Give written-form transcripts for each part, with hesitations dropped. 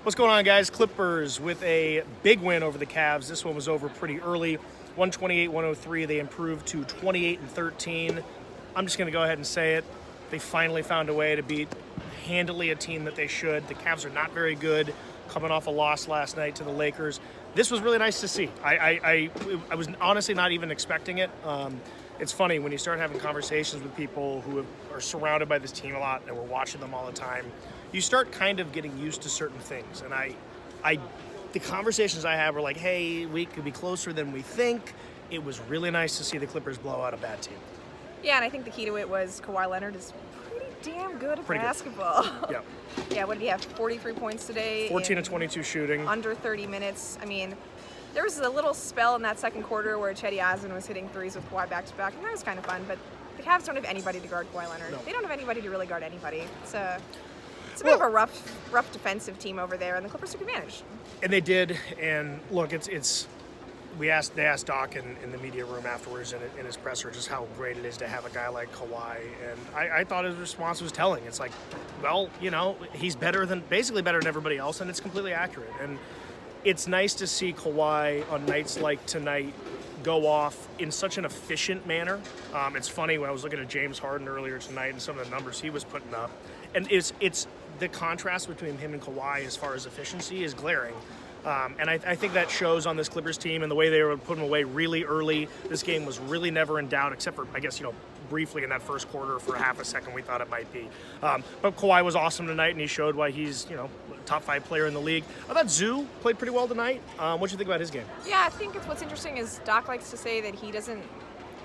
What's going on, guys? Clippers with a big win over the Cavs. This one was over pretty early, 128-103. They improved to 28-13. I'm just going to go ahead and say it. They finally found a way to beat handily a team that they should. The Cavs are not very good, coming off a loss last night to the Lakers. This was really nice to see. I was honestly not even expecting it. It's funny when you start having conversations with people who are surrounded by this team a lot and we're watching them all the time. You start kind of getting used to certain things. And the conversations I have were like, hey, we could be closer than we think. It was really nice to see the Clippers blow out a bad team. Yeah, and I think the key to it was Kawhi Leonard is pretty damn good at basketball. Yeah. Yeah, what did he have? 43 points today. 14 of 22 shooting. Under 30 minutes. I mean, there was a little spell in that second quarter where Cedi Osman was hitting threes with Kawhi back-to-back, and that was kind of fun, but the Cavs don't have anybody to guard Kawhi Leonard. No. They don't have anybody to really guard anybody. It's a bit of a rough defensive team over there, and the Clippers took advantage. And they did, and look, they asked Doc in the media room afterwards in his presser just how great it is to have a guy like Kawhi, and I thought his response was telling. It's like, well, he's basically better than everybody else, and it's completely accurate. And it's nice to see Kawhi on nights like tonight go off in such an efficient manner. It's funny when I was looking at James Harden earlier tonight and some of the numbers he was putting up, and it's the contrast between him and Kawhi as far as efficiency is glaring. And I think that shows on this Clippers team and the way they were putting away really early. This game was really never in doubt, except for, I guess, briefly in that first quarter for half a second we thought it might be. But Kawhi was awesome tonight, and he showed why he's, top 5 player in the league. I thought Zoo played pretty well tonight. What do you think about his game? Yeah, I think what's interesting is Doc likes to say that he doesn't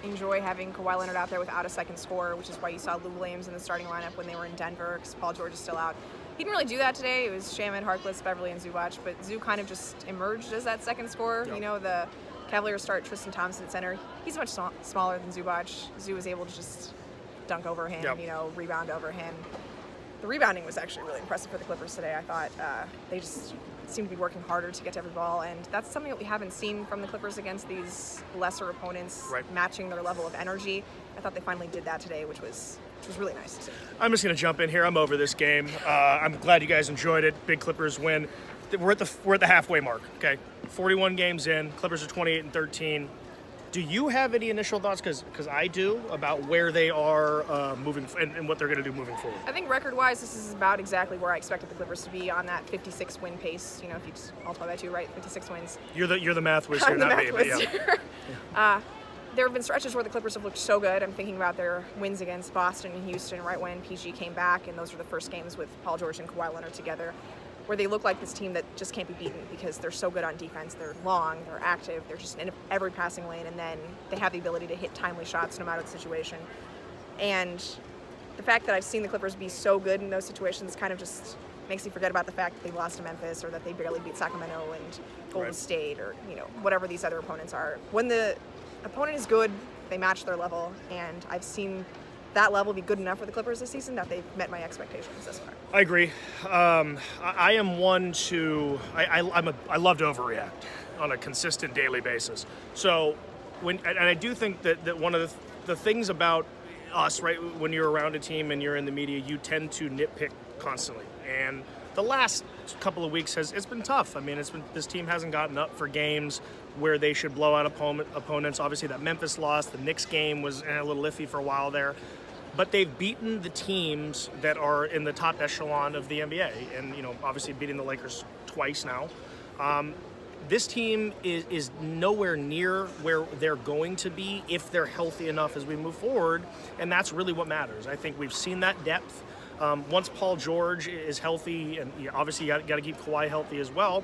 enjoy having Kawhi Leonard out there without a second scorer, which is why you saw Lou Williams in the starting lineup when they were in Denver because Paul George is still out. He didn't really do that today. It was Shaman, Harkless, Beverly, and Zubac, but Zoo kind of just emerged as that second scorer. Yep. The Cavaliers start Tristan Thompson at center. He's much smaller than Zubac. Zoo was able to just dunk over him, Yep. Rebound over him. The rebounding was actually really impressive for the Clippers today. I thought they just seemed to be working harder to get to every ball, and that's something that we haven't seen from the Clippers against these lesser opponents, right, matching their level of energy. I thought they finally did that today, which was really nice to see. I'm just going to jump in here. I'm over this game. I'm glad you guys enjoyed it. Big Clippers win. We're at the halfway mark. Okay, 41 games in. Clippers are 28-13. Do you have any initial thoughts? Because I do, about where they are moving and what they're going to do moving forward. I think record-wise, this is about exactly where I expected the Clippers to be on that 56 win pace. If you just multiply by 2, right? 56 wins. You're the math whiz here, not me. But yeah. There have been stretches where the Clippers have looked so good. I'm thinking about their wins against Boston and Houston right when PG came back, and those were the first games with Paul George and Kawhi Leonard together, where they look like this team that just can't be beaten because they're so good on defense. They're long, they're active, they're just in every passing lane, and then they have the ability to hit timely shots no matter the situation. And the fact that I've seen the Clippers be so good in those situations kind of just makes you forget about the fact that they lost to Memphis or that they barely beat Sacramento and Golden Right. State or whatever these other opponents are. When the opponent is good, they match their level, and I've seen that level be good enough for the Clippers this season that they've met my expectations this far. I agree. I am one to I love to overreact on a consistent daily basis. So I do think that one of the things about us, right, when you're around a team and you're in the media, you tend to nitpick constantly. And the last couple of weeks it's been tough. I mean, this team hasn't gotten up for games where they should blow out opponents. Obviously, that Memphis loss, the Knicks game was a little iffy for a while there. But they've beaten the teams that are in the top echelon of the NBA. And, obviously beating the Lakers twice now. This team is nowhere near where they're going to be if they're healthy enough as we move forward. And that's really what matters. I think we've seen that depth. Once Paul George is healthy, and obviously you got to keep Kawhi healthy as well,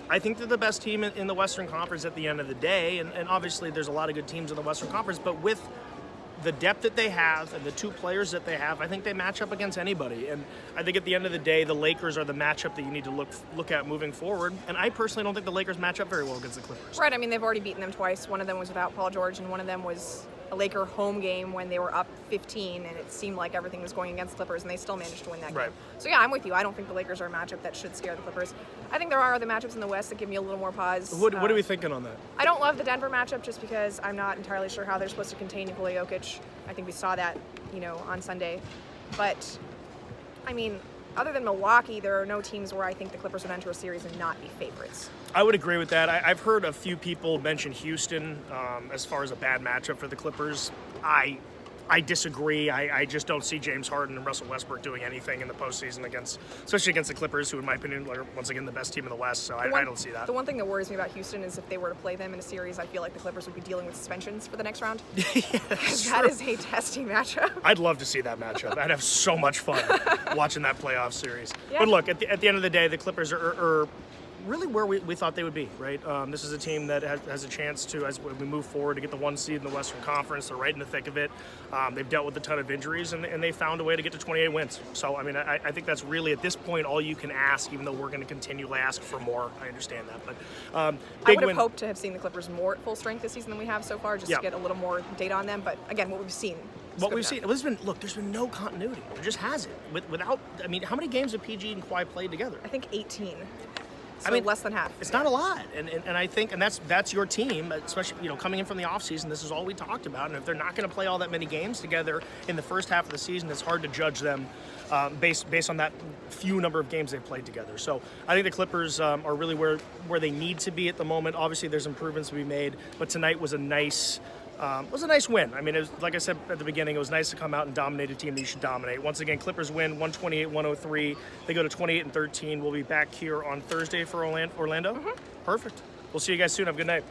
I think they're the best team in the Western Conference at the end of the day. And obviously there's a lot of good teams in the Western Conference, but with the depth that they have and the two players that they have, I think they match up against anybody. And I think at the end of the day, the Lakers are the matchup that you need to look at moving forward. And I personally don't think the Lakers match up very well against the Clippers. Right. I mean, they've already beaten them twice. One of them was without Paul George, and one of them was a Laker home game when they were up 15, and it seemed like everything was going against the Clippers, and they still managed to win that Right. game. So, yeah, I'm with you. I don't think the Lakers are a matchup that should scare the Clippers. I think there are other matchups in the West that give me a little more pause. What are we thinking on that? I don't love the Denver matchup just because I'm not entirely sure how they're supposed to contain Nikola Jokic. I think we saw that, on Sunday. But, I mean, other than Milwaukee, there are no teams where I think the Clippers would enter a series and not be favorites. I would agree with that. I've heard a few people mention Houston as far as a bad matchup for the Clippers. I disagree. I just don't see James Harden and Russell Westbrook doing anything in the postseason especially against the Clippers, who in my opinion are once again the best team in the West. So I don't see that. The one thing that worries me about Houston is if they were to play them in a series, I feel like the Clippers would be dealing with suspensions for the next round. That is a testing matchup. I'd love to see that matchup. I'd have so much fun watching that playoff series. Yeah. But look, at the end of the day, the Clippers are really where we thought they would be, right? This is a team that has a chance to, as we move forward, to get the 1 seed in the Western Conference. They're right in the thick of it. They've dealt with a ton of injuries, and they found a way to get to 28 wins. So, I mean, I think that's really, at this point, all you can ask, even though we're going to continually ask for more. I understand that. But I would have hoped to have seen the Clippers more at full strength this season than we have so far, just to get a little more data on them. But, again, what we've seen. There's been no continuity. There just hasn't. Without, I mean, how many games have PG and Kawhi played together? I think 18. So I mean, less than half. It's not a lot, and I think, and that's your team, especially coming in from the offseason. This is all we talked about, and if they're not going to play all that many games together in the first half of the season, it's hard to judge them based on that few number of games they've played together. So I think the Clippers are really where they need to be at the moment. Obviously, there's improvements to be made, but tonight was a nice win. I mean, it was, like I said at the beginning, it was nice to come out and dominate a team that you should dominate. Once again, Clippers win 128-103. They go to 28-13. We'll be back here on Thursday for Orlando. Mm-hmm. Perfect. We'll see you guys soon. Have a good night.